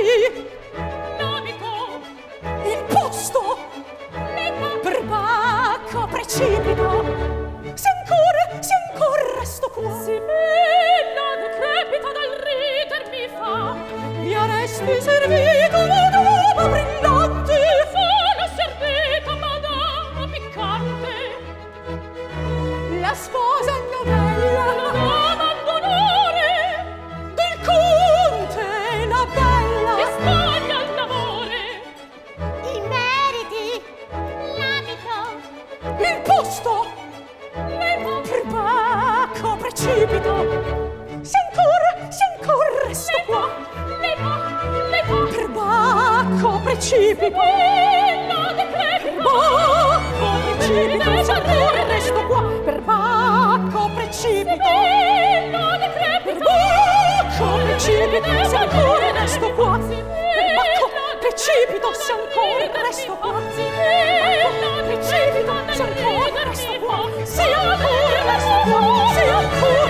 meriti l'abito, il posto, per Bacco precipito. Se ancora resto qua, si bella decrepita dal riter mi fa, mi arresti servito, madama brillante, sono servita, madama piccante, la sposa novella, la dama d'onore, del conte la bella, che spoglia il lavore, I meriti, l'abito, il posto, per Bacco precipito. Se ancora resto qua, per Bacco precipito. Per Bacco precipito. Se ancora resto qua, per Bacco precipito. Per Bacco precipito. Se ancora resto qua, per Bacco precipito. Se ancora resto qua, precipito. Se ancora resto qua, se ancora resto qua, se ancora